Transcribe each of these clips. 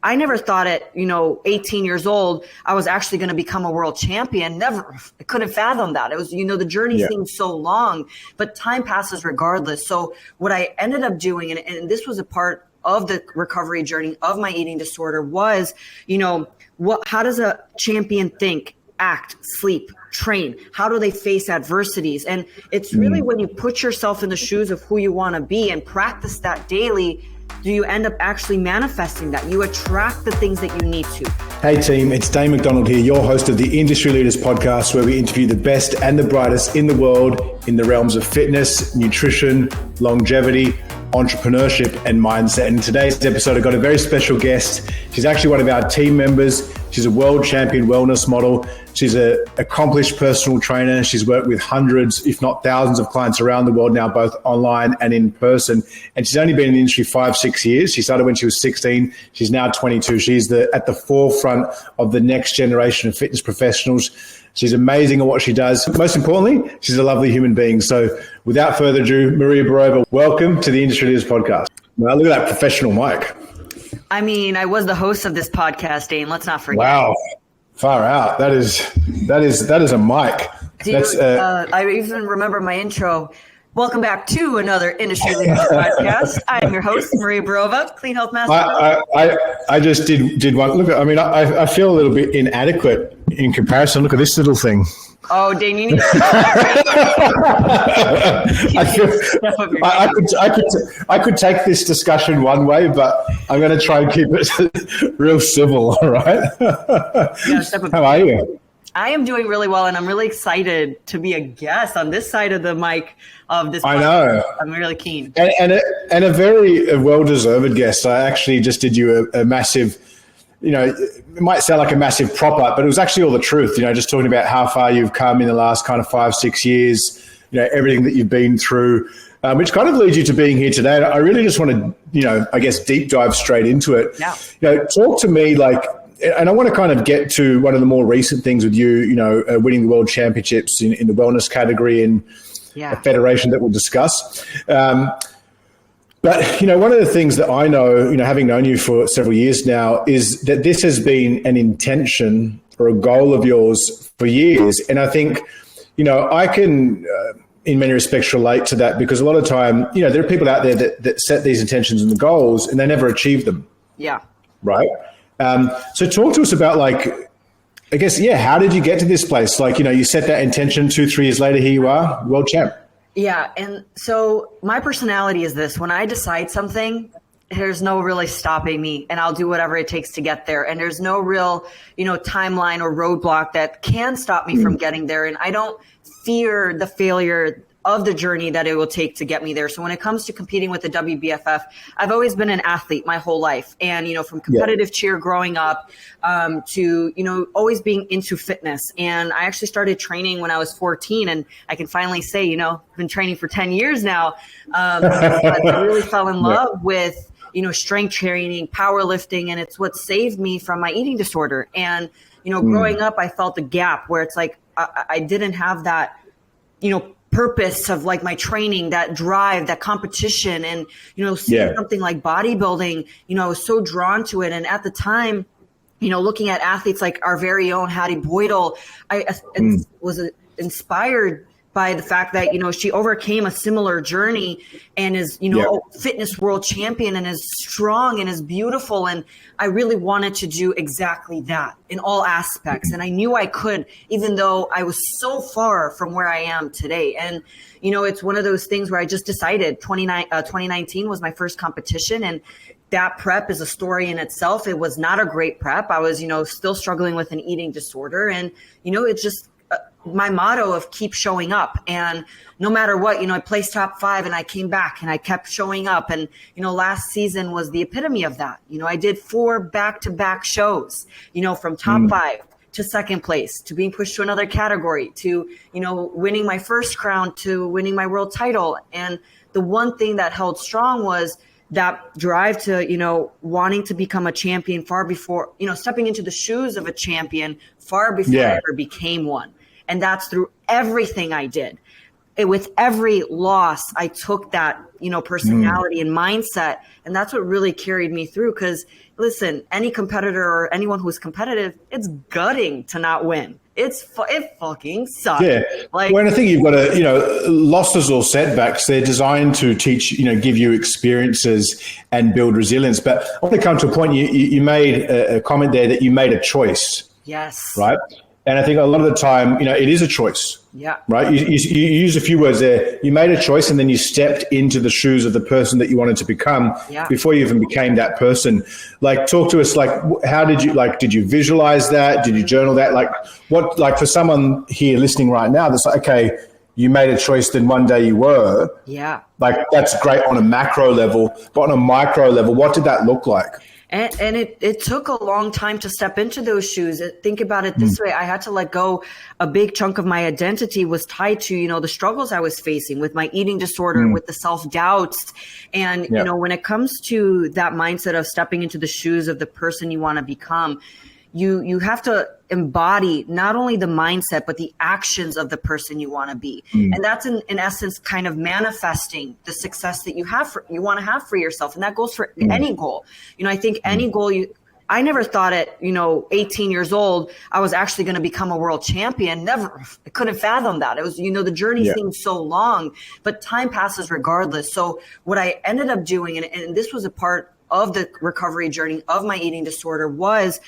I never thought at, 18 years old, I was actually going to become a world champion. Never. I couldn't fathom that. It was, the journey seemed so long, but time passes regardless. So what I ended up doing, and this was a part of the recovery journey of my eating disorder, was, how does a champion think, act, sleep, train? How do they face adversities? And it's really when you put yourself in the shoes of who you want to be and practice that daily, do you end up actually manifesting that? You attract the things that you need to. Hey team, it's Daine McDonald here, your host of the Industry Leaders Podcast, where we interview the best and the brightest in the world in the realms of fitness, nutrition, longevity, entrepreneurship, and mindset. And in today's episode, I've got a very special guest. She's actually one of our team members. She's a world champion wellness model. She's an accomplished personal trainer. She's worked with hundreds, if not thousands of clients around the world now, both online and in person. And she's only been in the industry 5-6 years. She started when she was 16. She's now 22. She's at the forefront of the next generation of fitness professionals. She's amazing at what she does. Most importantly, she's a lovely human being. So without further ado, Maria Birova, welcome to the Industry Leaders Podcast. Now, look at that professional mic. I mean, I was the host of this podcast, Daine. Let's not forget. Wow. Far out. That is a mic. Dude, I even remember my intro. Welcome back to another Industry Leaders Podcast. I am your host, Maria Birova, Clean Health Master. I just did one. Look, I feel a little bit inadequate in comparison. Look at this little thing. Oh, Daine, you need to I could take this discussion one way, but I'm going to try and keep it real civil, all right? How are you? I am doing really well, and I'm really excited to be a guest on this side of the mic of this podcast. I know. I'm really keen. And a very well-deserved guest. I actually just did you a massive, it might sound like a massive prop up, but it was actually all the truth, just talking about how far you've come in the last kind of 5-6 years, everything that you've been through, which kind of leads you to being here today. I really just want to, I guess, deep dive straight into it. Yeah. Talk to me and I want to kind of get to one of the more recent things with you, winning the world championships in the wellness category and a federation that we'll discuss. But, one of the things that I know, having known you for several years now, is that this has been an intention or a goal of yours for years. And I think, I can, in many respects, relate to that, because a lot of time, there are people out there that set these intentions and the goals and they never achieve them. Yeah. Right. So talk to us about how did you get to this place? You set that intention, 2-3 years later, here you are, world champ. Yeah. And so my personality is this: when I decide something, there's no really stopping me, and I'll do whatever it takes to get there. And there's no real, timeline or roadblock that can stop me from getting there. And I don't fear the failure of the journey that it will take to get me there. So when it comes to competing with the WBFF, I've always been an athlete my whole life. And, from competitive cheer growing up to, always being into fitness. And I actually started training when I was 14. And I can finally say, I've been training for 10 years now. I really fell in love with, strength training, powerlifting, and it's what saved me from my eating disorder. And, growing up, I felt the gap where it's like I didn't have that, purpose of my training, that drive, that competition, and seeing something like bodybuilding, I was so drawn to it. And at the time, looking at athletes like our very own Hattie Boydell, I was inspired by the fact that she overcame a similar journey and is fitness world champion and is strong and is beautiful, and I really wanted to do exactly that in all aspects, and I knew I could, even though I was so far from where I am today. And it's one of those things where I just decided 2019 was my first competition, and that prep is a story in itself. It was not a great prep. I was still struggling with an eating disorder, and it's just my motto of keep showing up. And no matter what, I placed top 5 and I came back and I kept showing up. And, last season was the epitome of that. I did 4 back-to-back shows, from top 5 to second place, to being pushed to another category, to, winning my first crown, to winning my world title. And the one thing that held strong was that drive to, wanting to become a champion far before, stepping into the shoes of a champion far before I ever became one. And that's through everything I did. with every loss, I took that, personality and mindset. And that's what really carried me through. Because listen, any competitor or anyone who's competitive, it's gutting to not win. It fucking sucks. Yeah. Like, when I think you've got losses or setbacks, they're designed to teach, give you experiences and build resilience. But I want to come to a point, you made a comment there that you made a choice. Yes. Right. And I think a lot of the time, it is a choice. Yeah. Right. You use a few words there. You made a choice and then you stepped into the shoes of the person that you wanted to become before you even became that person. Like, talk to us, like, how did you visualize that? Did you journal that? For someone here listening right now, that's like, okay, you made a choice, then one day you were. Yeah. Like, that's great on a macro level, but on a micro level, what did that look like? And it took a long time to step into those shoes. Think about it this way. I had to let go. A big chunk of my identity was tied to, the struggles I was facing with my eating disorder, with the self-doubts. And, when it comes to that mindset of stepping into the shoes of the person you want to become, you have to embody not only the mindset, but the actions of the person you want to be. And that's in essence kind of manifesting the success that you want to have for yourself. And that goes for any goal. I think any goal I never thought at, 18 years old, I was actually going to become a world champion. Never, I couldn't fathom that. It was, the journey seemed so long, but time passes regardless. So what I ended up doing, and this was a part of the recovery journey of my eating disorder, was,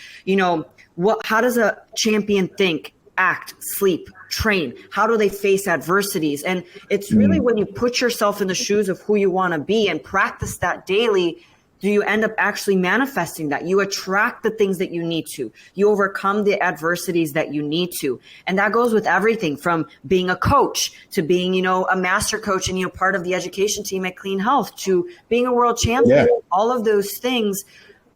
how does a champion think, act, sleep, train? How do they face adversities? And it's really when you put yourself in the shoes of who you want to be and practice that daily, do you end up actually manifesting that? You attract the things that you need to. You overcome the adversities that you need to. And that goes with everything from being a coach to being, a master coach and, part of the education team at Clean Health to being a world champion. Yeah. All of those things,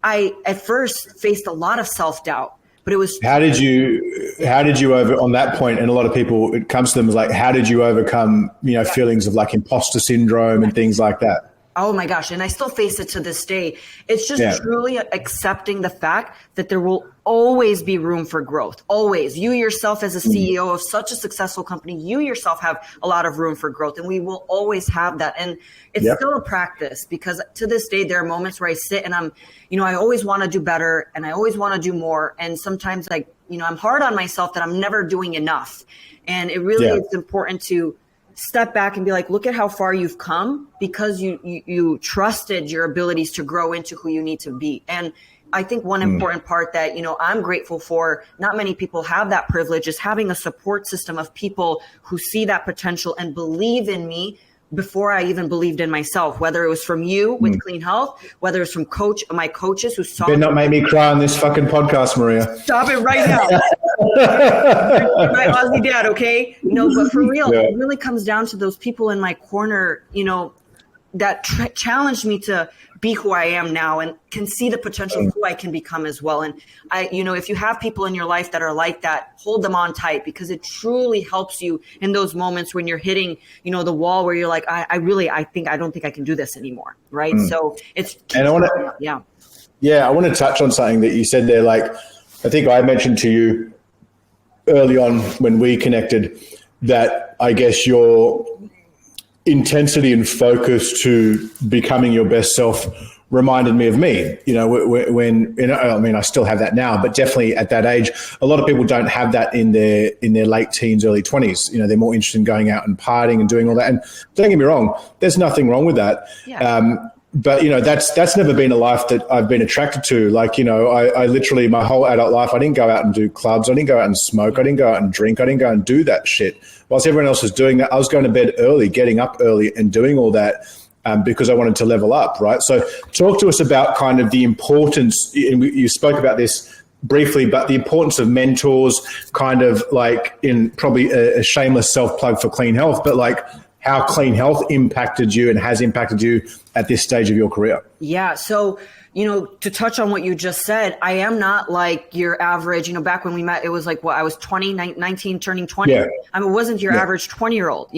I at first faced a lot of self-doubt. But it was. How did you on that point? And a lot of people, it comes to them as like, how did you overcome, feelings of like imposter syndrome and things like that? Oh my gosh. And I still face it to this day. It's just truly accepting the fact that there will always be room for growth. Always. You yourself as a CEO of such a successful company, you yourself have a lot of room for growth, and we will always have that. And it's still a practice, because to this day, there are moments where I sit and I'm, I always want to do better and I always want to do more. And sometimes I'm hard on myself that I'm never doing enough. And it really is important to step back and be like, look at how far you've come, because you trusted your abilities to grow into who you need to be. And I think one important part that, I'm grateful for, not many people have that privilege, is having a support system of people who see that potential and believe in me before I even believed in myself, whether it was from you with Clean Health, whether it's from my coaches who saw. Did not make me cry on this fucking podcast, Maria. Stop it right now. My Aussie dad, okay? But for real, it really comes down to those people in my corner, that challenged me to be who I am now and can see the potential of who I can become as well. And if you have people in your life that are like that, hold them on tight, because it truly helps you in those moments when you're hitting, the wall where you're like, I don't think I can do this anymore. Right. So it's, and I want to touch on something that you said there. Like, I think I mentioned to you early on when we connected that I guess your intensity and focus to becoming your best self reminded me of me, when I still have that now, but definitely at that age, a lot of people don't have that in their late teens, early 20s. They're more interested in going out and partying and doing all that. And don't get me wrong, there's nothing wrong with that. Yeah. But that's never been a life that I've been attracted to. Like, I literally, my whole adult life, I didn't go out and do clubs. I didn't go out and smoke. I didn't go out and drink. I didn't go and do that shit. Whilst everyone else was doing that, I was going to bed early, getting up early and doing all that because I wanted to level up, right? So talk to us about kind of the importance, and you spoke about this briefly, but the importance of mentors, kind of like in probably a shameless self-plug for Clean Health, but like how Clean Health impacted you and has impacted you at this stage of your career. Yeah. So, to touch on what you just said, I am not like your average, back when we met, it was like, I was 19, turning 20. Yeah. I mean, it wasn't your average 20-year-old.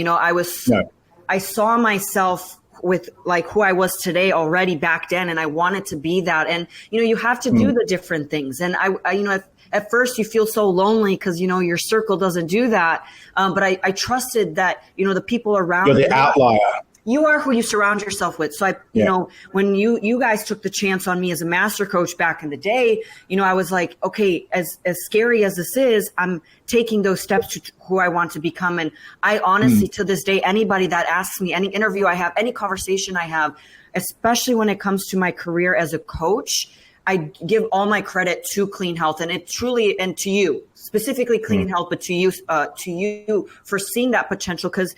I saw myself with like who I was today already back then. And I wanted to be that. And, you have to do the different things. And I at first you feel so lonely because, your circle doesn't do that. But I trusted that, the people around You're the outlier. You are who you surround yourself with. So when you guys took the chance on me as a master coach back in the day, I was like, okay, as scary as this is, I'm taking those steps to who I want to become. And I honestly, to this day, anybody that asks me, any interview I have, any conversation I have, especially when it comes to my career as a coach, I give all my credit to Clean Health, and it truly, and to you, specifically Clean Health, but to you for seeing that potential. Because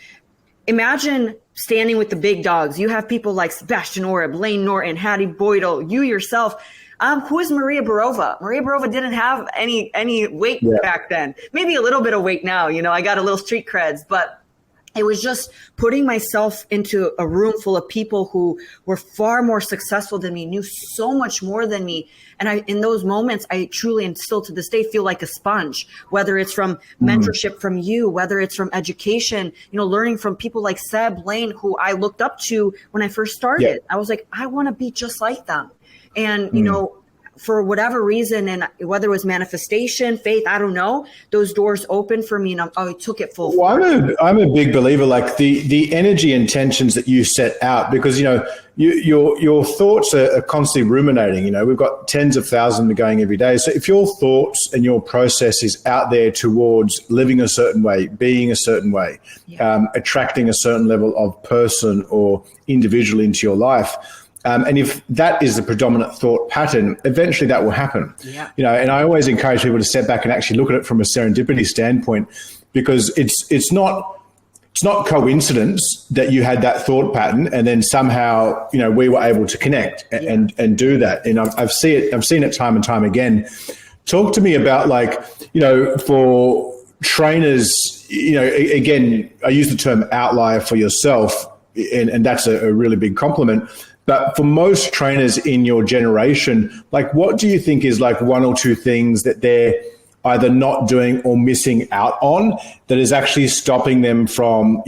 imagine standing with the big dogs. You have people like Sebastian Oreb, Lane Norton, Hattie Boydell, you yourself. Who is Maria Birova? Maria Birova didn't have any weight back then. Maybe a little bit of weight now. I got a little street creds, but it was just putting myself into a room full of people who were far more successful than me, knew so much more than me. And in those moments, I truly, and still to this day, feel like a sponge, whether it's from mentorship from you, whether it's from education, learning from people like Seb, Lane, who I looked up to when I first started. I was like, I want to be just like them. And, for whatever reason, and whether it was manifestation, faith, I don't know, those doors opened for me, and I took it full. Well, I'm a big believer, like the energy and tensions that you set out, because your thoughts are constantly ruminating. We've got tens of thousands going every day. So if your thoughts and your process is out there towards living a certain way, being a certain way, attracting a certain level of person or individual into your life. And if that is the predominant thought pattern, eventually that will happen. And I always encourage people to step back and actually look at it from a serendipity standpoint, because it's not coincidence that you had that thought pattern and then somehow, we were able to connect and do that. And I've seen it time and time again. Talk to me about for trainers, again, I use the term outlier for yourself, and that's a really big compliment. But for most trainers in your generation, what do you think is one or two things that they're either not doing or missing out on that is actually stopping them from,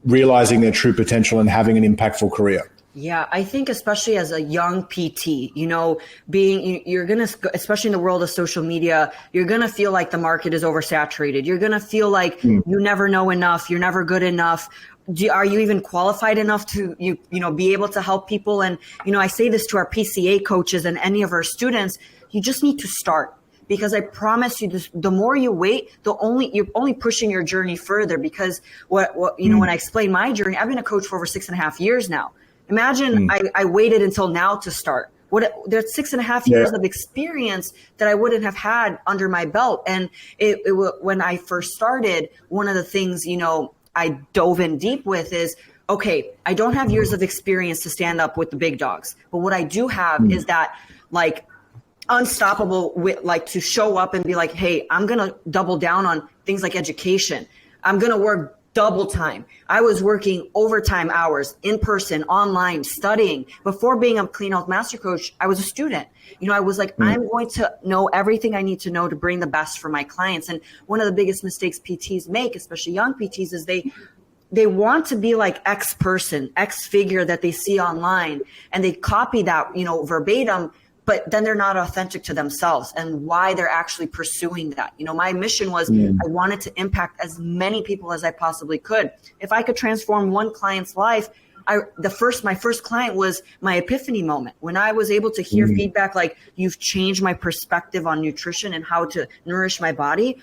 realizing their true potential and having an impactful career? Yeah, I think especially as a young PT, you're going to, especially in the world of social media, you're going to feel like the market is oversaturated. You're going to feel like you never know enough. You're never good enough. Are you even qualified enough to, be able to help people? And, I say this to our PCA coaches and any of our students, you just need to start, because I promise you this, the more you wait, you're only pushing your journey further. Because when I explain my journey, I've been a coach for over 6.5 years now. Imagine I waited until now to start. There's 6.5 years of experience that I wouldn't have had under my belt. And when I first started, one of the things, I dove in deep with is, okay, I don't have years of experience to stand up with the big dogs, but what I do have is that unstoppable to show up and be like, hey, I'm going to double down on things like education. I'm going to work double time. I was working overtime hours, in person, online, studying. Before being a Clean Health Master Coach, I was a student. I was like, I'm going to know everything I need to know to bring the best for my clients. And one of the biggest mistakes PTs make, especially young PTs, is they want to be like X person, X figure that they see online, and they copy that, verbatim, but then they're not authentic to themselves and why they're actually pursuing that. My mission was I wanted to impact as many people as I possibly could. If I could transform one client's life, my first client was my epiphany moment when I was able to hear feedback like, you've changed my perspective on nutrition and how to nourish my body.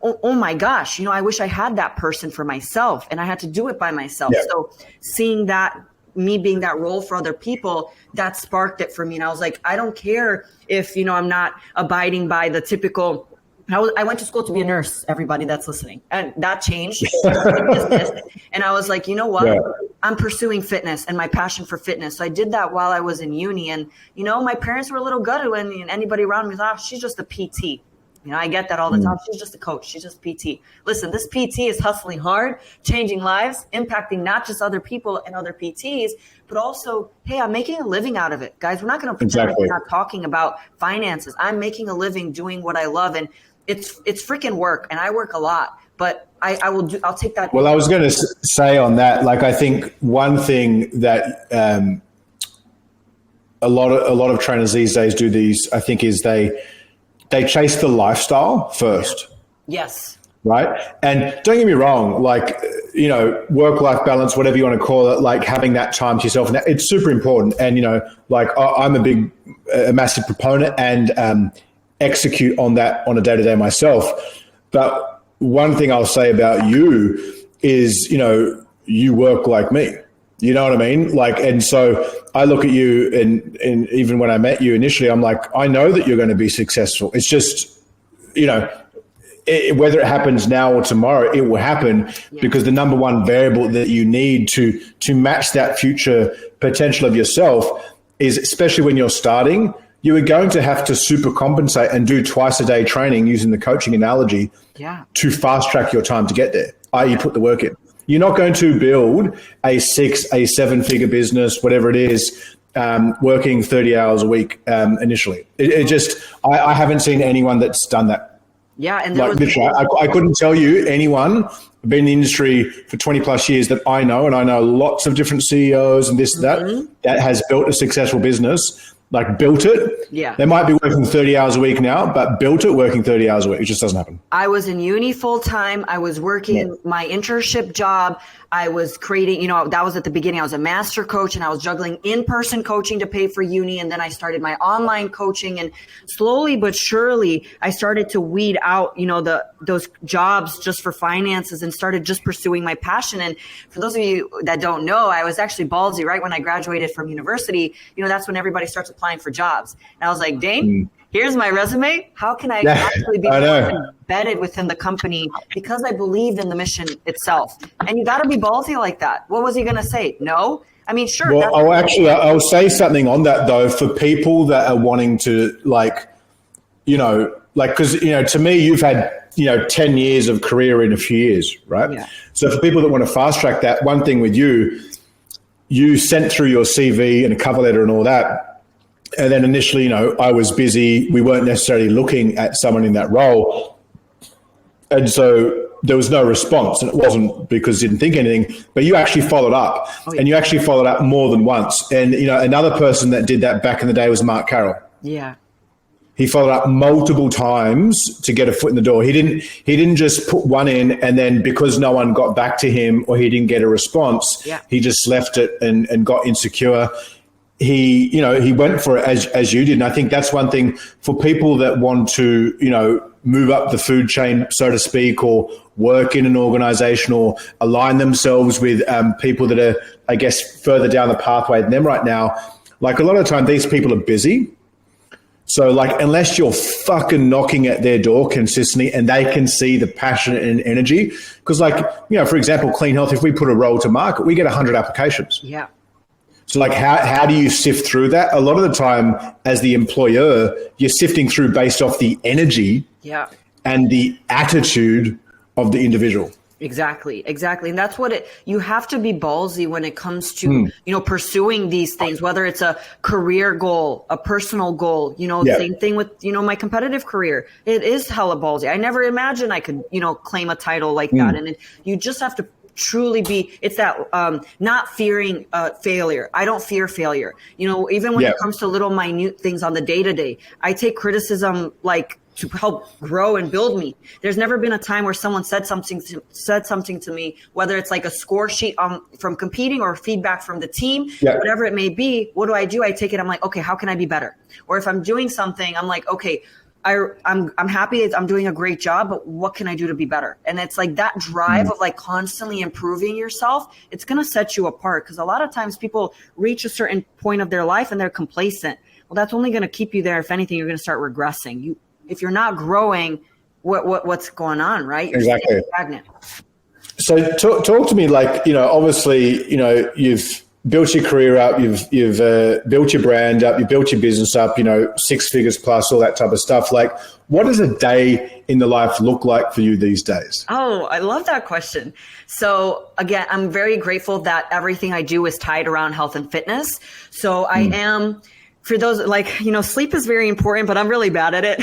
Oh my gosh, I wish I had that person for myself, and I had to do it by myself. So seeing that, me being that role for other people, that sparked it for me. And I was like, I don't care if, I'm not abiding by the typical, I went to school to be a nurse, everybody that's listening. And that changed business. And I was like, you know what? I'm pursuing fitness and my passion for fitness. So I did that while I was in uni. And, my parents were a little gutted when anybody around me was, she's just a PT. I get that all the time. She's just a coach. She's just PT. Listen, this PT is hustling hard, changing lives, impacting not just other people and other PTs, but also, hey, I'm making a living out of it. Guys, we're not going to pretend like we're not talking about finances. I'm making a living doing what I love. And it's freaking work, and I work a lot, but I'll take that. Well, I was going to say on that, like, I think one thing that a lot of trainers these days do I think is they chase the lifestyle first. Yes. Right. And don't get me wrong, like, you know, work-life balance, whatever you want to call it, like having that time to yourself, it's super important. And, you know, like I'm a massive proponent and execute on that on a day-to-day myself. But one thing I'll say about you is, you know, you work like me. You know what I mean? Like, and so I look at you and even when I met you initially, I'm like, I know that you're going to be successful. It's just, you know, whether it happens now or tomorrow, it will happen because the number one variable that you need to match that future potential of yourself is, especially when you're starting, you are going to have to super compensate and do twice a day training using the coaching analogy to fast track your time to get there, i.e. put the work in. You're not going to build a 7 figure business, whatever it is, working 30 hours a week initially. I haven't seen anyone that's done that. Yeah, and like literally, I couldn't tell you anyone been in the industry for 20 plus years that I know, and I know lots of different CEOs and this, that has built a successful business, like built it. Yeah. They might be working 30 hours a week now, but built it working 30 hours a week. It just doesn't happen. I was in uni full time. I was working my internship job. I was creating, you know, that was at the beginning. I was a master coach and I was juggling in-person coaching to pay for uni. And then I started my online coaching, and slowly but surely I started to weed out, you know, those jobs just for finances and started just pursuing my passion. And for those of you that don't know, I was actually ballsy right when I graduated from university. You know, that's when everybody starts applying for jobs. And I was like, Daine, here's my resume. How can I actually be embedded within the company? Because I believed in the mission itself. And you got to be ballsy like that. What was he going to say? No. I mean, sure. Well, I'll say something on that though, for people that are wanting to, like, you know, like, because, you know, to me, you've had, you know, 10 years of career in a few years, right? Yeah. So for people that want to fast track that, one thing with you sent through your CV and a cover letter and all that. And then initially, you know, I was busy. We weren't necessarily looking at someone in that role. And so there was no response. And it wasn't because you didn't think anything, but you actually followed up. And you actually followed up more than once. And, you know, another person that did that back in the day was Mark Carroll. Yeah. He followed up multiple times to get a foot in the door. He didn't just put one in and then because no one got back to him or he didn't get a response, he just left it and got insecure. He went for it as you did. And I think that's one thing for people that want to, you know, move up the food chain, so to speak, or work in an organization or align themselves with people that are, I guess, further down the pathway than them right now. Like a lot of the time, these people are busy. So like, unless you're fucking knocking at their door consistently and they can see the passion and energy, because like, you know, for example, Clean Health, if we put a role to market, we get 100 applications. Yeah. So like, how do you sift through that? A lot of the time as the employer, you're sifting through based off the energy and the attitude of the individual. Exactly. And that's what you have to be ballsy when it comes to, you know, pursuing these things, whether it's a career goal, a personal goal, you know, same thing with, you know, my competitive career. It is hella ballsy. I never imagined I could, you know, claim a title like that. And you just have to truly be, it's that not fearing failure. I don't fear failure. You know, even when it comes to little minute things on the day-to-day, I take criticism like to help grow and build me. There's never been a time where someone said something to me, whether it's like a score sheet from competing or feedback from the team, whatever it may be. What do? I take it. I'm like, okay, how can I be better? Or if I'm doing something, I'm like, okay, I'm happy I'm doing a great job, but what can I do to be better? And it's like that drive of like constantly improving yourself. It's going to set you apart, because a lot of times people reach a certain point of their life and they're complacent. Well, that's only going to keep you there. If anything, you're going to start regressing. If you're not growing, what's going on, right? You're exactly stagnant. So talk to me, like, you know, obviously, you know, you've built your career up, you've built your brand up, you built your business up, you know, 6 figures plus, all that type of stuff. Like, what does a day in the life look like for you these days? Oh, I love that question. So again, I'm very grateful that everything I do is tied around health and fitness. So I am, for those, like, you know, sleep is very important, but I'm really bad at it.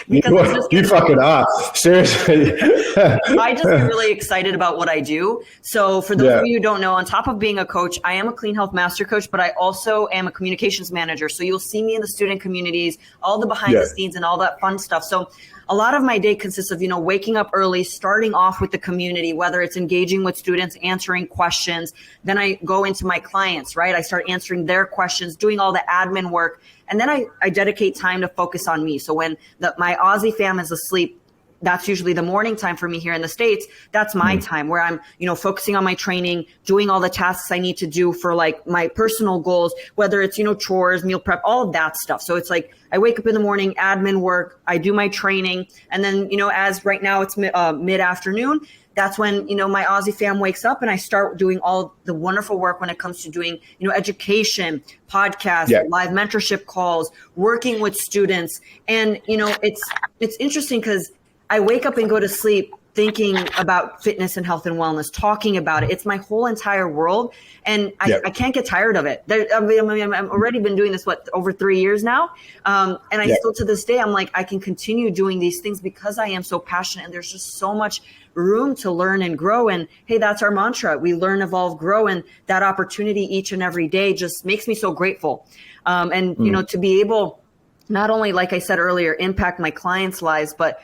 Because you fucking are. Seriously. I just get really excited about what I do. So for those of you who don't know, on top of being a coach, I am a clean health master coach, but I also am a communications manager. So you'll see me in the student communities, all the behind the scenes and all that fun stuff. So a lot of my day consists of, waking up early, starting off with the community, whether it's engaging with students, answering questions. Then I go into my clients, right? I start answering their questions, doing all the admin work. And then I dedicate time to focus on me. So when my Aussie fam is asleep, that's usually the morning time for me here in the States. That's my time where I'm, focusing on my training, doing all the tasks I need to do for like my personal goals, whether it's, chores, meal prep, all of that stuff. So it's like I wake up in the morning, admin work, I do my training. And then, as right now it's mid-afternoon, that's when, my Aussie fam wakes up and I start doing all the wonderful work when it comes to doing, education, podcasts, live mentorship calls, working with students. And, it's interesting because I wake up and go to sleep thinking about fitness and health and wellness, talking about it. It's my whole entire world. And I can't get tired of it. I've already been doing this, over 3 years now. And I still to this day, I'm like, I can continue doing these things because I am so passionate and there's just so much room to learn and grow. And hey, that's our mantra. We learn, evolve, grow. And that opportunity each and every day just makes me so grateful. To be able, not only, like I said earlier, impact my clients' lives, but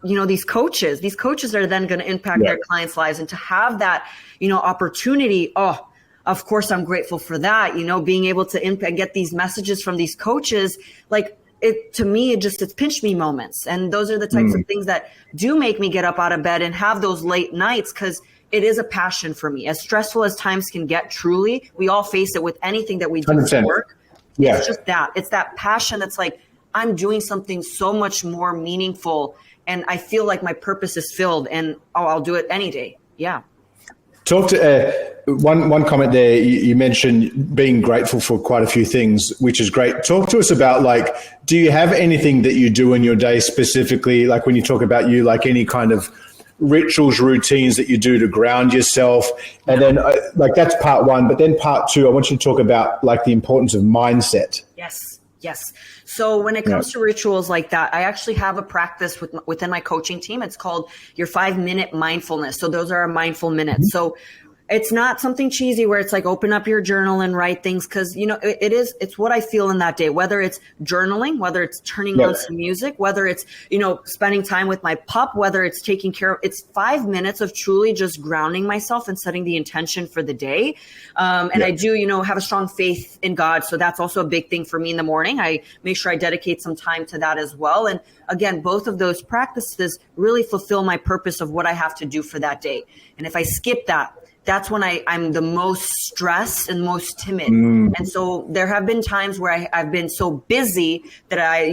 these coaches are then going to impact their clients' lives, and to have that, opportunity. Oh, of course, I'm grateful for that. Being able to impact, get these messages from these coaches, like it, to me, it's pinch me moments. And those are the types of things that do make me get up out of bed and have those late nights, because it is a passion for me. As stressful as times can get, truly, we all face it with anything that we do for work. Yeah. It's just that. It's that passion that's like, I'm doing something so much more meaningful. And I feel like my purpose is filled, and I'll do it any day. Yeah. Talk to one comment there. You mentioned being grateful for quite a few things, which is great. Talk to us about, like, do you have anything that you do in your day specifically? Like when you talk about like any kind of rituals, routines that you do to ground yourself. And then like that's part one, but then part two, I want you to talk about like the importance of mindset. Yes. So when it comes to rituals like that, I actually have a practice within my coaching team. It's called your 5-minute mindfulness. So those are our mindful minutes. So it's not something cheesy where it's like open up your journal and write things, because it's what I feel in that day, whether it's journaling, whether it's turning on some music, whether it's spending time with my pup, whether it's taking care of, it's 5 minutes of truly just grounding myself and setting the intention for the day. I do have a strong faith in God, so that's also a big thing for me in the morning. I make sure I dedicate some time to that as well. And again, both of those practices really fulfill my purpose of what I have to do for that day. And if I skip that, that's when I'm the most stressed and most timid. And so there have been times where I've been so busy that I,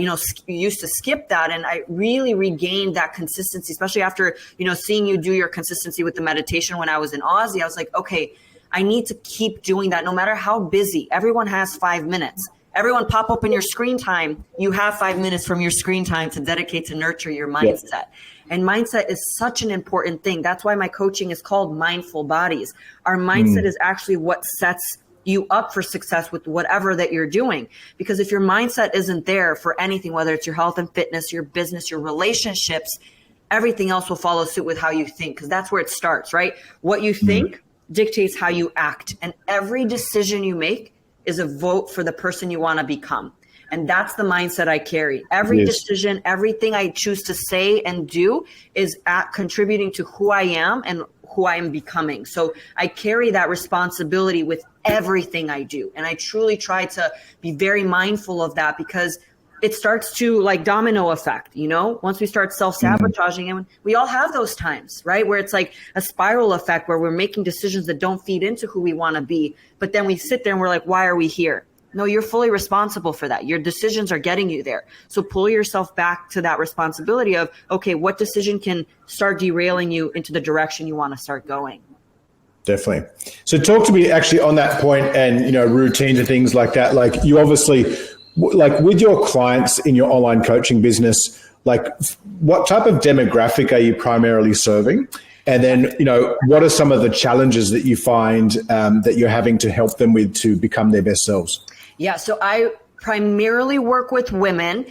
used to skip that. And I really regained that consistency, especially after, seeing you do your consistency with the meditation when I was in Aussie. I was like, okay, I need to keep doing that no matter how busy. Everyone has 5 minutes. Everyone pop open your screen time. You have 5 minutes from your screen time to dedicate to nurture your mindset. And mindset is such an important thing. That's why my coaching is called Mindful Bodies. Our mindset is actually what sets you up for success with whatever that you're doing. Because if your mindset isn't there for anything, whether it's your health and fitness, your business, your relationships, everything else will follow suit with how you think, because that's where it starts, right? What you think dictates how you act. And every decision you make is a vote for the person you want to become. And that's the mindset I carry. Every decision, everything I choose to say and do is contributing to who I am and who I am becoming. So I carry that responsibility with everything I do. And I truly try to be very mindful of that, because it starts to like domino effect, once we start self-sabotaging, and we all have those times, right? Where it's like a spiral effect where we're making decisions that don't feed into who we want to be. But then we sit there and we're like, why are we here? No, you're fully responsible for that. Your decisions are getting you there. So pull yourself back to that responsibility of, okay, what decision can start derailing you into the direction you want to start going? Definitely. So talk to me actually on that point, and, routines and things like that. Like you obviously, like with your clients in your online coaching business, like what type of demographic are you primarily serving? And then, what are some of the challenges that you find that you're having to help them with to become their best selves? Yeah. So I primarily work with women.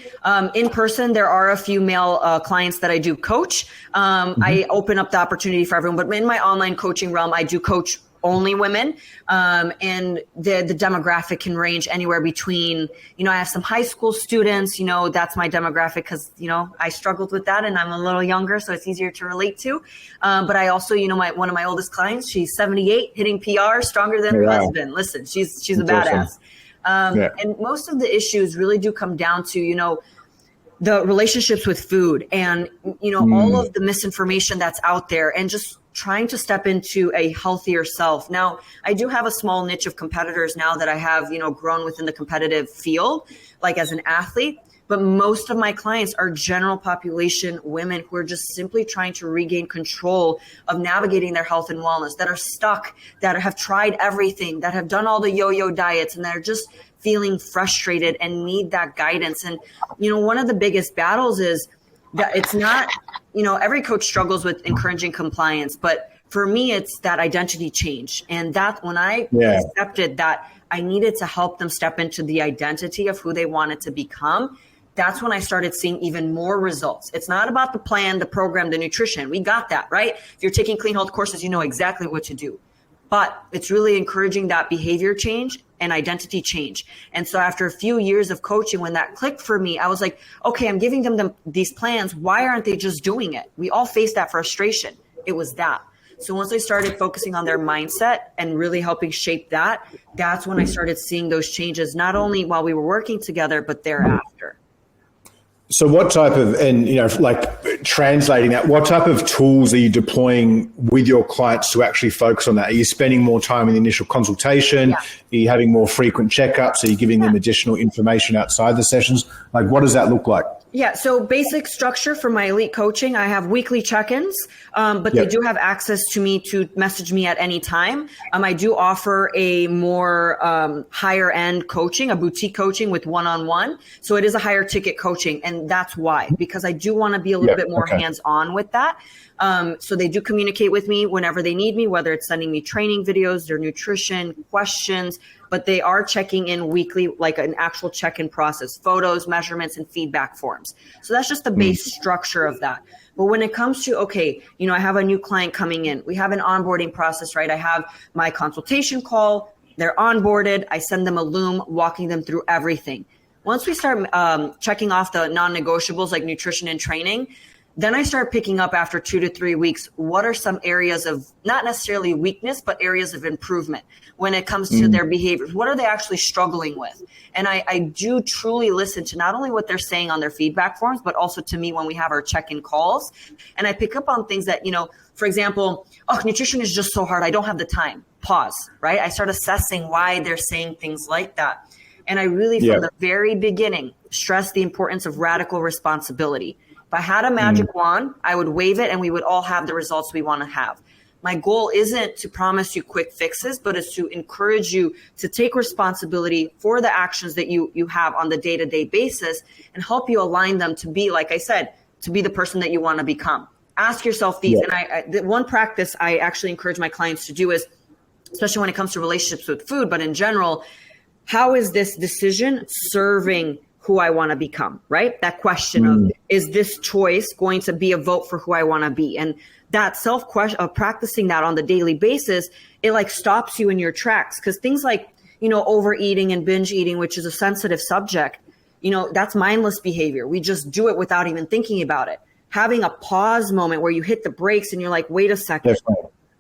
In person, there are a few male clients that I do coach. I open up the opportunity for everyone, but in my online coaching realm, I do coach only women. And the demographic can range anywhere between, I have some high school students, that's my demographic because, I struggled with that and I'm a little younger, so it's easier to relate to. But I also, one of my oldest clients, she's 78, hitting PR, stronger than her husband. Listen, she's a badass. Awesome. And most of the issues really do come down to, the relationships with food and, all of the misinformation that's out there and just trying to step into a healthier self. Now, I do have a small niche of competitors now that I have, grown within the competitive field, like as an athlete. But most of my clients are general population women who are just simply trying to regain control of navigating their health and wellness, that are stuck, that have tried everything, that have done all the yo-yo diets, and that are just feeling frustrated and need that guidance. And, one of the biggest battles is that it's not, every coach struggles with encouraging compliance, but for me, it's that identity change. And that when I accepted that I needed to help them step into the identity of who they wanted to become, that's when I started seeing even more results. It's not about the plan, the program, the nutrition. We got that, right? If you're taking clean health courses, you know exactly what to do. But it's really encouraging that behavior change and identity change. And so after a few years of coaching, when that clicked for me, I was like, okay, I'm giving them these plans. Why aren't they just doing it? We all face that frustration. It was that. So once I started focusing on their mindset and really helping shape that, that's when I started seeing those changes, not only while we were working together, but thereafter. So what type of, and translating that, what type of tools are you deploying with your clients to actually focus on that? Are you spending more time in the initial consultation? Are you having more frequent checkups? Are you giving them additional information outside the sessions? What does that look like? Yeah. So basic structure for my elite coaching, I have weekly check-ins, but they do have access to me to message me at any time. I do offer a more higher end coaching, a boutique coaching with one-on-one. So it is a higher ticket coaching. And that's why, because I do want to be a little bit more hands-on with that. So they do communicate with me whenever they need me, whether it's sending me training videos, their nutrition questions, but they are checking in weekly, like an actual check-in process, photos, measurements, and feedback forms. So that's just the base structure of that. But when it comes to, I have a new client coming in, we have an onboarding process, right? I have my consultation call, they're onboarded, I send them a Loom, walking them through everything. Once we start checking off the non-negotiables like nutrition and training, then I start picking up after 2 to 3 weeks, what are some areas of not necessarily weakness, but areas of improvement when it comes to their behaviors? What are they actually struggling with? And I do truly listen to not only what they're saying on their feedback forms, but also to me when we have our check-in calls. And I pick up on things that, for example, nutrition is just so hard. I don't have the time. Pause, right? I start assessing why they're saying things like that. And I really, from the very beginning, stress the importance of radical responsibility. If I had a magic wand, I would wave it and we would all have the results we want to have. My goal isn't to promise you quick fixes, but is to encourage you to take responsibility for the actions that you have on the day-to-day basis and help you align them to be, like I said, to be the person that you want to become. Ask yourself these. And the one practice I actually encourage my clients to do is, especially when it comes to relationships with food, but in general, how is this decision serving who I want to become, right? That question of, is this choice going to be a vote for who I want to be? And that practicing that on the daily basis, it stops you in your tracks. Because things like, overeating and binge eating, which is a sensitive subject, that's mindless behavior. We just do it without even thinking about it. Having a pause moment where you hit the brakes and you're like, wait a second,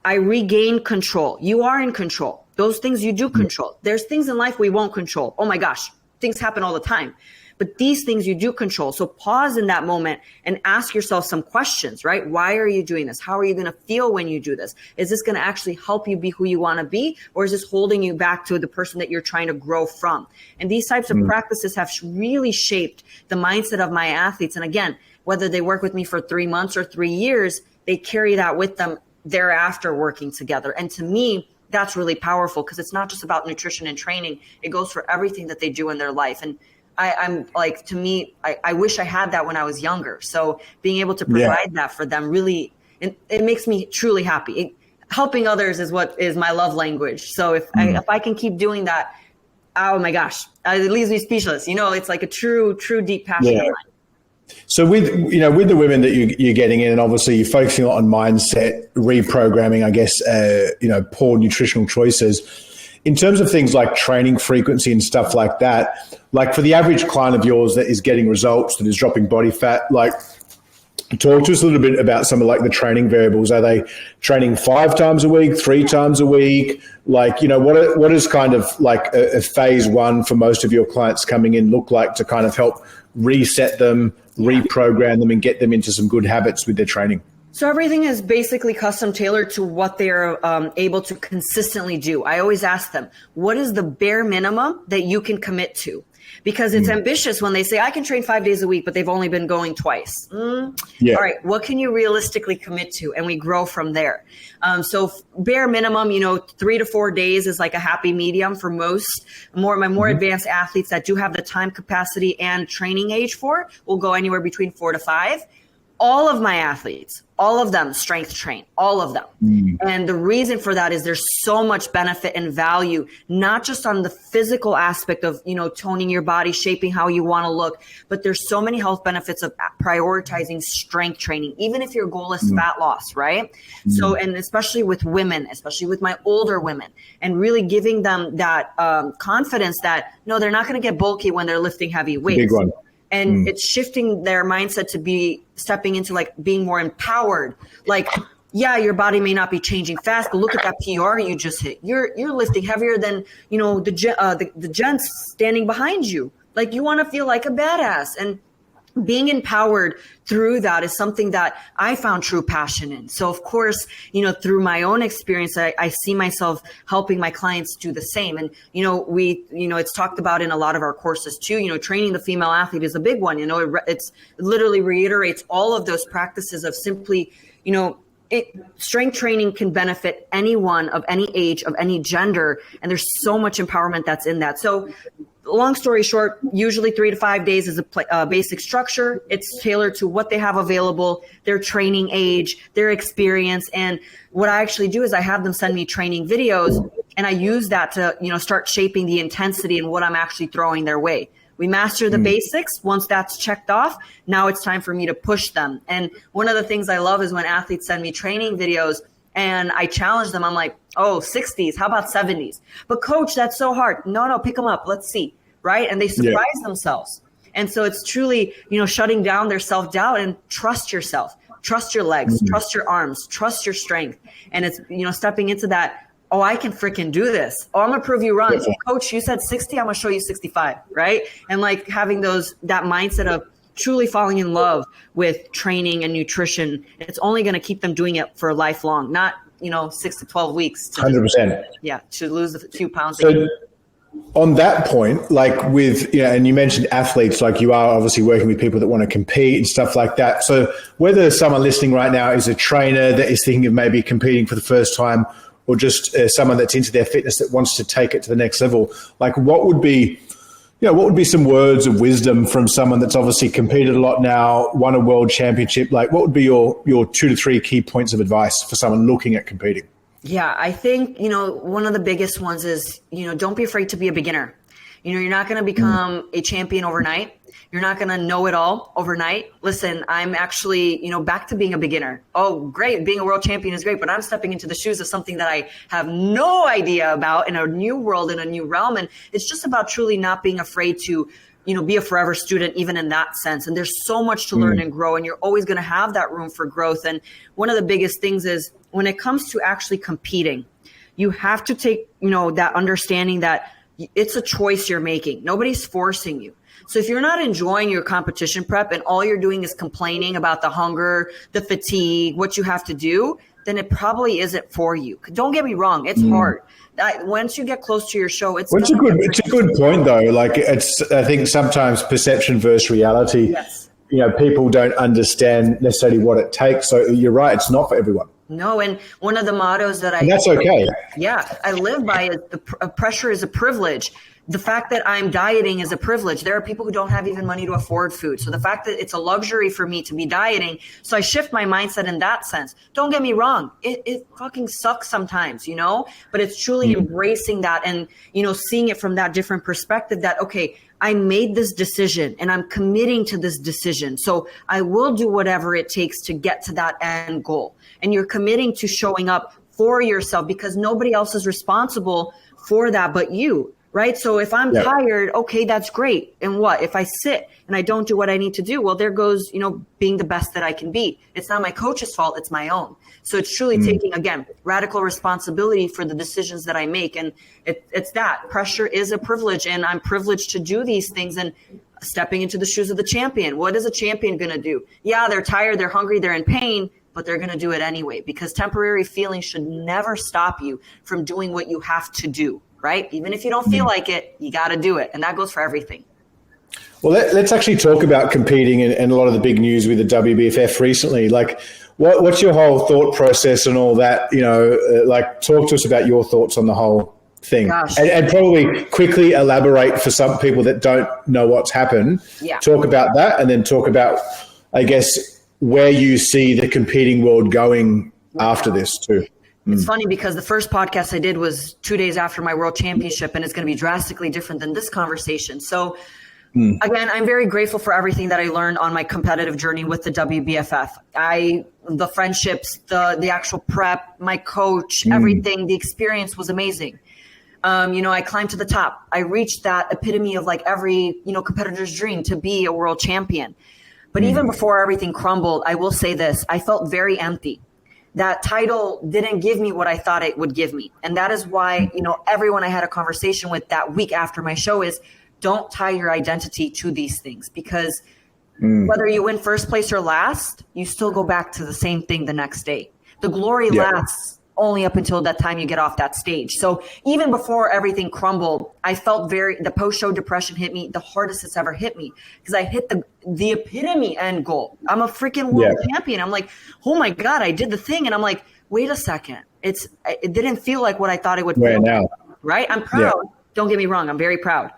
I regain control. You are in control. Those things you do control. There's things in life we won't control. Oh my gosh, things happen all the time. But these things you do control. So pause in that moment and ask yourself some questions, right? Why are you doing this? How are you going to feel when you do this? Is this going to actually help you be who you want to be? Or is this holding you back to the person that you're trying to grow from? And these types of practices have really shaped the mindset of my athletes. And again, whether they work with me for 3 months or 3 years, they carry that with them thereafter working together. And to me, that's really powerful because it's not just about nutrition and training. It goes for everything that they do in their life. And I'm like, to me, I wish I had that when I was younger. So being able to provide that for them really, it makes me truly happy. Helping others is what is my love language. So if I can keep doing that, oh my gosh, it leaves me speechless. It's like a true deep passion of mine. So with the women that you're getting in, and obviously you're focusing on mindset, reprogramming, I guess, poor nutritional choices. In terms of things like training frequency and stuff like that, like for the average client of yours that is getting results, that is dropping body fat, like talk to us a little bit about some of like the training variables. Are they training 5 times a week, 3 times a week? Like, what is kind of like a phase one for most of your clients coming in look like to kind of help reset them, reprogram them, and get them into some good habits with their training? So everything is basically custom tailored to what they're able to consistently do. I always ask them, what is the bare minimum that you can commit to? Because it's ambitious when they say, I can train 5 days a week, but they've only been going twice. All right, what can you realistically commit to? And we grow from there. So bare minimum, 3 to 4 days is like a happy medium for most. My more advanced athletes that do have the time capacity and training age for will go anywhere between 4 to 5. All of my athletes, all of them strength train, all of them. And the reason for that is there's so much benefit and value, not just on the physical aspect of, toning your body, shaping how you want to look, but there's so many health benefits of prioritizing strength training, even if your goal is fat loss, right? So, and especially with women, especially with my older women, and really giving them that confidence that, no, they're not going to get bulky when they're lifting heavy weights. Big one. And it's shifting their mindset to be stepping into like being more empowered. Like, yeah, your body may not be changing fast, but look at that PR you just hit. You're lifting heavier than, the gents standing behind you. Like, you want to feel like a badass. And being empowered through that is something that I found true passion in. So of course, through my own experience, I see myself helping my clients do the same. And, it's talked about in a lot of our courses too, training the female athlete is a big one. It literally reiterates all of those practices of simply, strength training can benefit anyone of any age, of any gender. And there's so much empowerment that's in that. So long story short, usually 3 to 5 days is a basic structure. It's tailored to what they have available, their training age, their experience. And what I actually do is I have them send me training videos, and I use that to, start shaping the intensity and what I'm actually throwing their way. We master the basics. Once that's checked off, now it's time for me to push them. And one of the things I love is when athletes send me training videos and I challenge them. I'm like, oh, 60s, how about 70s? But coach, that's so hard. No, pick them up. Let's see. Right. And they surprise themselves. And so it's truly, shutting down their self-doubt and trust yourself, trust your legs, trust your arms, trust your strength. And it's, stepping into that. Oh, I can freaking do this. Oh, I'm going to prove you wrong. Coach, you said 60. I'm going to show you 65. Right. And like having that mindset of truly falling in love with training and nutrition. It's only going to keep them doing it for lifelong, not, 6 to 12 weeks. 100%. To lose a few pounds. So on that point, like with, and you mentioned athletes, like you are obviously working with people that want to compete and stuff like that. So whether someone listening right now is a trainer that is thinking of maybe competing for the first time, or just someone that's into their fitness that wants to take it to the next level, like what would be some words of wisdom from someone that's obviously competed a lot now, won a world championship? Like what would be your 2 to 3 key points of advice for someone looking at competing? Yeah, I think, one of the biggest ones is, don't be afraid to be a beginner. You're not going to become a champion overnight. You're not going to know it all overnight. Listen, I'm actually, back to being a beginner. Oh, great. Being a world champion is great, but I'm stepping into the shoes of something that I have no idea about in a new world, in a new realm. And it's just about truly not being afraid to, be a forever student, even in that sense. And there's so much to learn and grow, and you're always going to have that room for growth. And one of the biggest things is when it comes to actually competing, you have to take, that understanding that it's a choice you're making. Nobody's forcing you. So if you're not enjoying your competition prep and all you're doing is complaining about the hunger, the fatigue, what you have to do, then it probably isn't for you. Don't get me wrong. It's hard. Once you get close to your show, it's a good point though. Like I think sometimes perception versus reality, yes. People don't understand necessarily what it takes. So you're right. It's not for everyone. No. And one of the mottos that and that's okay. I live by is pressure is a privilege. The fact that I'm dieting is a privilege. There are people who don't have even money to afford food. So the fact that it's a luxury for me to be dieting, so I shift my mindset in that sense. Don't get me wrong. It fucking sucks sometimes, but it's truly embracing that and, seeing it from that different perspective that, okay, I made this decision and I'm committing to this decision. So I will do whatever it takes to get to that end goal. And you're committing to showing up for yourself because nobody else is responsible for that but you. Right. So if I'm tired, okay, that's great. And what if I sit and I don't do what I need to do? Well, there goes, being the best that I can be. It's not my coach's fault. It's my own. So it's truly taking, again, radical responsibility for the decisions that I make. And it's that pressure is a privilege. And I'm privileged to do these things and stepping into the shoes of the champion. What is a champion going to do? Yeah, they're tired. They're hungry. They're in pain. But they're going to do it anyway, because temporary feelings should never stop you from doing what you have to do. Right? Even if you don't feel like it, you got to do it. And that goes for everything. Well, let's actually talk about competing and a lot of the big news with the WBFF recently. Like, what's your whole thought process and all that? Talk to us about your thoughts on the whole thing. And probably quickly elaborate for some people that don't know what's happened. Yeah. Talk about that and then talk about, I guess, where you see the competing world going after this too. It's funny because the first podcast I did was 2 days after my world championship, and it's going to be drastically different than this conversation. So again, I'm very grateful for everything that I learned on my competitive journey with the WBFF. The friendships, the actual prep, my coach, everything, the experience was amazing. I climbed to the top. I reached that epitome of like every, competitor's dream to be a world champion. But even before everything crumbled, I will say this, I felt very empty. That title didn't give me what I thought it would give me. And that is why, everyone I had a conversation with that week after my show is don't tie your identity to these things, because whether you win first place or last, you still go back to the same thing the next day. The glory lasts only up until that time you get off that stage. So even before everything crumbled, I felt the post-show depression hit me the hardest it's ever hit me, because I hit the epitome end goal. I'm a freaking world champion. I'm like, oh my God, I did the thing. And I'm like, wait a second. It didn't feel like what I thought it would feel like, right? I'm proud. Yeah. Don't get me wrong. I'm very proud,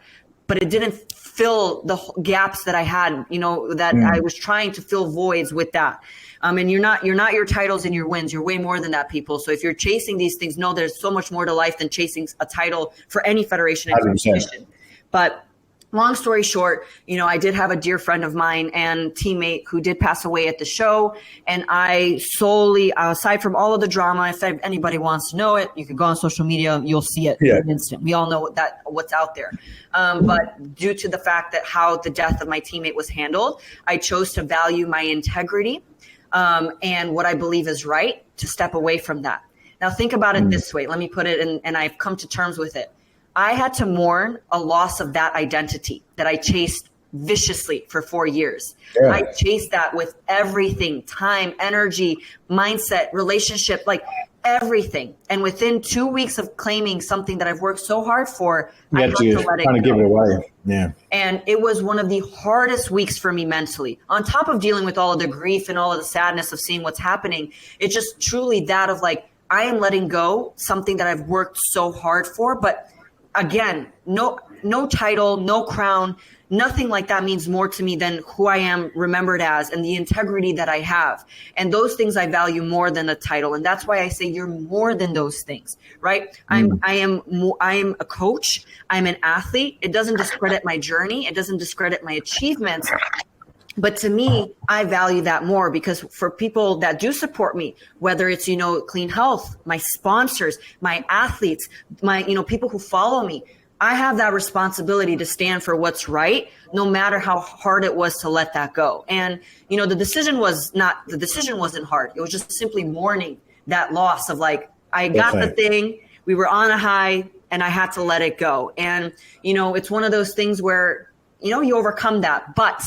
but it didn't fill the gaps that I had, that I was trying to fill voids with that. And you're not your titles and your wins. You're way more than that, people. So if you're chasing these things, no, there's so much more to life than chasing a title for any federation and competition. But long story short, I did have a dear friend of mine and teammate who did pass away at the show. And I solely, aside from all of the drama, if anybody wants to know it, you could go on social media, you'll see it in an instant. We all know what's out there. But due to the fact that how the death of my teammate was handled, I chose to value my integrity and what I believe is right, to step away from that. Now think about it this way. Let me put it in, and I've come to terms with it. I had to mourn a loss of that identity that I chased viciously for 4 years. Yeah. I chased that with everything, time, energy, mindset, relationship, like everything. And within 2 weeks of claiming something that I've worked so hard for, I had to let it go. Give it away. Yeah. And it was one of the hardest weeks for me mentally. On top of dealing with all of the grief and all of the sadness of seeing what's happening, it's just truly that of like, I am letting go something that I've worked so hard for. But again, no title, no crown, nothing like that means more to me than who I am remembered as and the integrity that I have. And those things I value more than a title. And that's why I say you're more than those things, right? I am a coach. I'm an athlete. It doesn't discredit my journey. It doesn't discredit my achievements. But to me, I value that more, because for people that do support me, whether it's, Clean Health, my sponsors, my athletes, my, people who follow me, I have that responsibility to stand for what's right, no matter how hard it was to let that go. And, the decision wasn't hard. It was just simply mourning that loss of like, I got the thing, we were on a high, and I had to let it go. And, it's one of those things where, you overcome that. But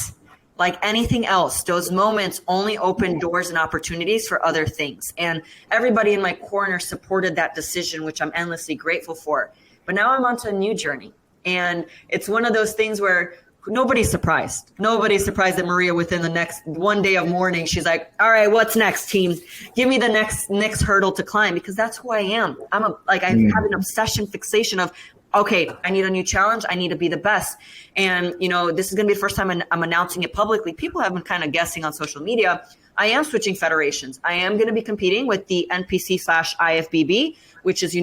like anything else, those moments only open doors and opportunities for other things. And everybody in my corner supported that decision, which I'm endlessly grateful for. But now I'm onto a new journey. And it's one of those things where nobody's surprised. Nobody's surprised that Maria, within the next one day of mourning, she's like, all right, what's next, team? Give me the next hurdle to climb, because that's who I am. I have an obsession, fixation of okay, I need a new challenge. I need to be the best. And, this is going to be the first time I'm announcing it publicly. People have been kind of guessing on social media. I am switching federations. I am going to be competing with the NPC/IFBB, which is,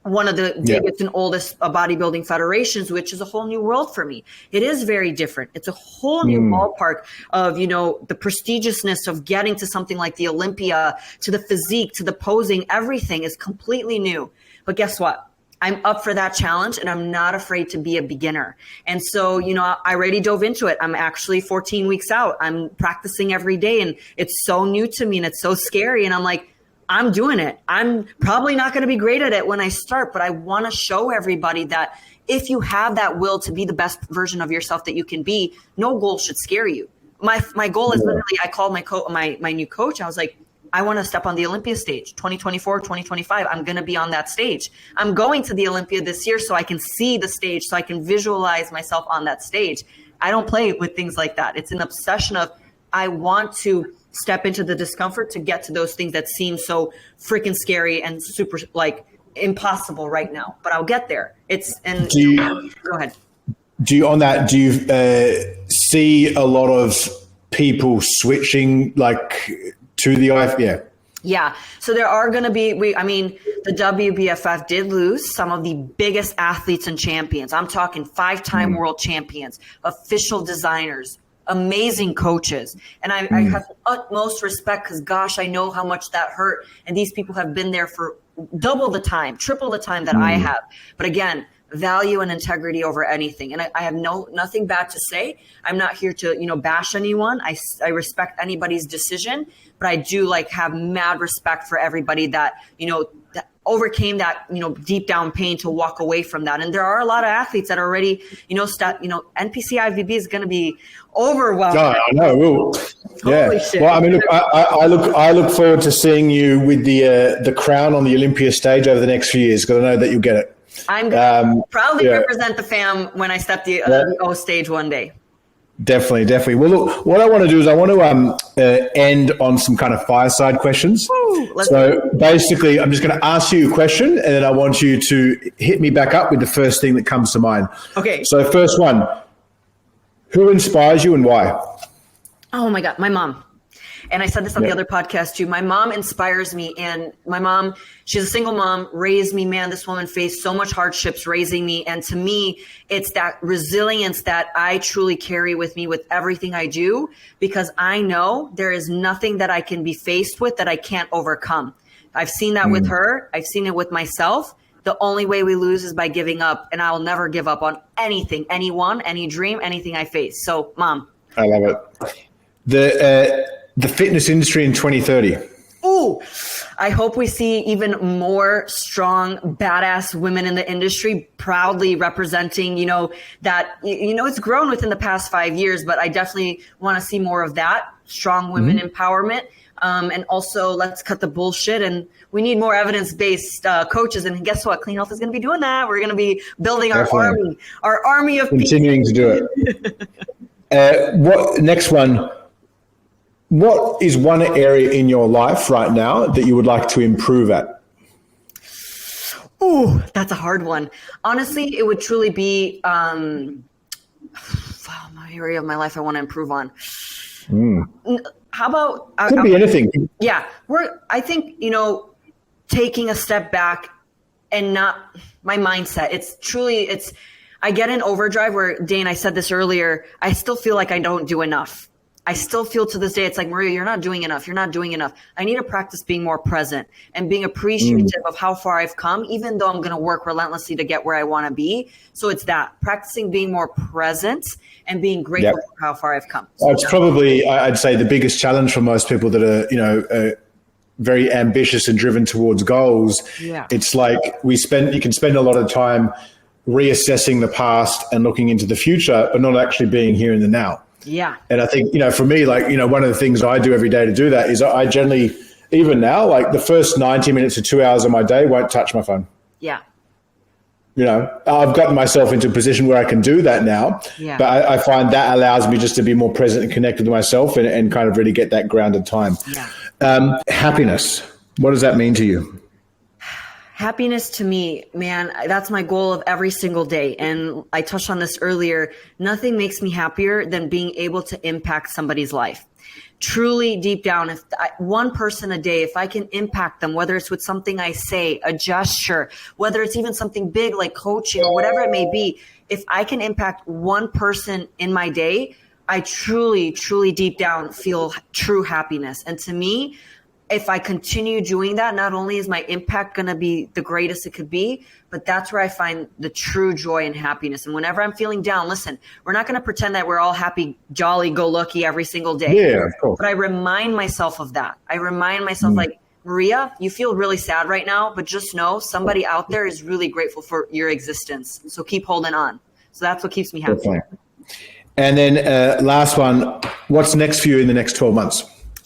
one of the biggest and oldest bodybuilding federations, which is a whole new world for me. It is very different. It's a whole new ballpark of, the prestigiousness of getting to something like the Olympia, to the physique, to the posing. Everything is completely new. But guess what? I'm up for that challenge, and I'm not afraid to be a beginner. And so, I already dove into it. I'm actually 14 weeks out. I'm practicing every day, and it's so new to me, and it's so scary. And I'm like, I'm doing it. I'm probably not going to be great at it when I start, but I want to show everybody that if you have that will to be the best version of yourself that you can be, no goal should scare you. My goal is literally, I called my new coach. I was like, I want to step on the Olympia stage, 2024, 2025. I'm going to be on that stage. I'm going to the Olympia this year so I can see the stage, so I can visualize myself on that stage. I don't play with things like that. It's an obsession of, I want to step into the discomfort to get to those things that seem so freaking scary and super impossible right now, but I'll get there. Go ahead. Do you see a lot of people switching to the IF? Yeah. Yeah. So there are going to be, the WBFF did lose some of the biggest athletes and champions. I'm talking 5-time world champions, official designers, amazing coaches. And I have utmost respect because, gosh, I know how much that hurt. And these people have been there for double the time, triple the time that I have. But again, value and integrity over anything. And I have nothing bad to say. I'm not here to, bash anyone. I respect anybody's decision, but I do have mad respect for everybody that, that overcame that, deep down pain to walk away from that. And there are a lot of athletes that are already, NPC IVB is going to be overwhelmed. No, I know. Holy shit. Well, I look forward to seeing you with the crown on the Olympia stage over the next few years, because I know that you'll get it. I'm going to proudly represent the fam when I step the O stage one day. Definitely. Well, look, what I want to do is I want to end on some kind of fireside questions. So basically, I'm just going to ask you a question, and then I want you to hit me back up with the first thing that comes to mind. Okay. So first one, who inspires you and why? Oh my God, my mom. And I said this on the other podcast too. My mom inspires me, and my mom, she's a single mom, raised me. Man, this woman faced so much hardships raising me. And to me, it's that resilience that I truly carry with me with everything I do, because I know there is nothing that I can be faced with that I can't overcome. I've seen that with her. I've seen it with myself. The only way we lose is by giving up. And I will never give up on anything, anyone, any dream, anything I face. So, Mom. I love it. The fitness industry in 2030. Ooh, I hope we see even more strong, badass women in the industry proudly representing, that, it's grown within the past 5 years, but I definitely want to see more of that strong women empowerment. And also let's cut the bullshit, and we need more evidence-based coaches. And guess what? Clean Health is going to be doing that. We're going to be building our army of continuing to do it. Next one. What is one area in your life right now that you would like to improve at? Ooh, that's a hard one. Honestly, it would truly be my area of my life I want to improve on. How about... Could be anything. Yeah. I think, taking a step back and not my mindset. I get in overdrive where, Daine, I said this earlier, I still feel like I don't do enough. I still feel to this day, it's like, Maria, you're not doing enough. You're not doing enough. I need to practice being more present and being appreciative of how far I've come, even though I'm going to work relentlessly to get where I want to be. So it's that, practicing being more present and being grateful for how far I've come. It's probably, I'd say, the biggest challenge for most people that are, very ambitious and driven towards goals. Yeah. It's like you can spend a lot of time reassessing the past and looking into the future, but not actually being here in the now. Yeah. And I think, for me, one of the things I do every day to do that is I generally, even now, the first 90 minutes to 2 hours of my day, won't touch my phone. Yeah. I've gotten myself into a position where I can do that now, but I find that allows me just to be more present and connected to myself and kind of really get that grounded time. Yeah. Happiness. What does that mean to you? Happiness to me, man, that's my goal of every single day. And I touched on this earlier. Nothing makes me happier than being able to impact somebody's life. Truly, deep down, if one person a day, if I can impact them, whether it's with something I say, a gesture, whether it's even something big like coaching or whatever it may be, if I can impact one person in my day, I truly, truly deep down feel true happiness. And to me, if I continue doing that, not only is my impact going to be the greatest it could be, but that's where I find the true joy and happiness. And whenever I'm feeling down, listen, we're not going to pretend that we're all happy, jolly, go lucky every single day. Yeah, of course. But I remind myself of that. I remind myself like, Maria, you feel really sad right now, but just know somebody out there is really grateful for your existence. So keep holding on. So that's what keeps me happy. Definitely. And then last one, what's next for you in the next 12 months?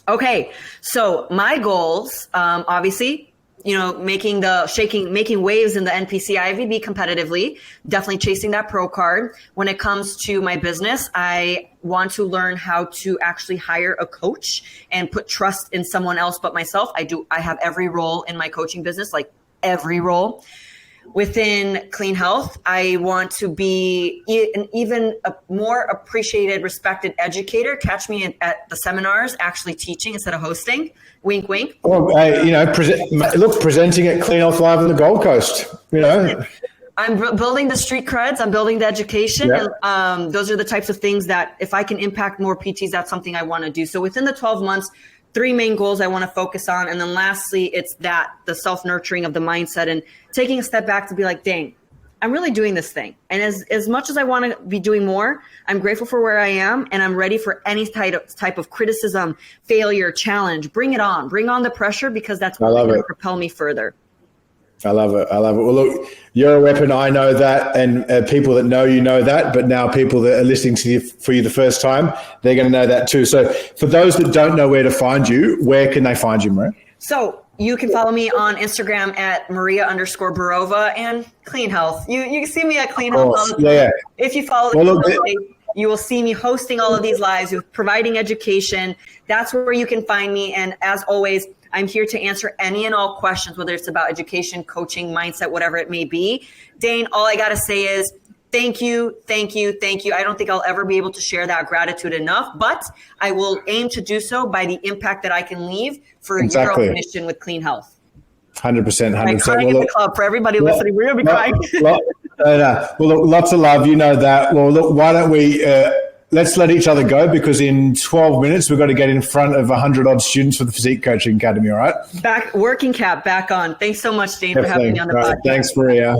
Okay, so my goals, obviously, making waves in the NPC IFBB competitively, definitely chasing that pro card. When it comes to my business, I want to learn how to actually hire a coach and put trust in someone else but myself. I have every role in my coaching business, like every role. Within Clean Health, I want to be an even a more appreciated, respected educator. Catch me at the seminars, actually teaching instead of hosting. Wink, wink. Well, presenting at Clean Health Live on the Gold Coast. I'm building the street creds. I'm building the education. Yeah. And, those are the types of things that if I can impact more PTs, that's something I want to do. So within the 12 months, 3 main goals I want to focus on. And then lastly, it's the self-nurturing of the mindset and taking a step back to be like, dang, I'm really doing this thing. And as much as I want to be doing more, I'm grateful for where I am. And I'm ready for any type of criticism, failure, challenge. Bring it on. Bring on the pressure because that's what's going to propel me further. I love it. Well, look, you're a weapon. I know that. And people that know you know that. But now people that are listening to you for you the first time, they're going to know that too. So for those that don't know where to find you, where can they find you, Maria? So you can follow me on Instagram at Maria_Birova and Clean Health. You can see me at Clean Health. Yeah. If you follow you will see me hosting all of these lives, providing education. That's where you can find me. And as always, I'm here to answer any and all questions, whether it's about education, coaching, mindset, whatever it may be. Daine, all I got to say is thank you, thank you, thank you. I don't think I'll ever be able to share that gratitude enough, but I will aim to do so by the impact that I can leave for your own mission with Clean Health. 100%. I'm crying in the club for everybody listening. We're going to be crying. Well, look, lots of love. You know that. Well, look, why don't we... let's let each other go because in 12 minutes, we've got to get in front of 100 odd students for the Physique Coaching Academy, all right? Working cap back on. Thanks so much, Daine, for having me on the podcast. Thanks, Maria.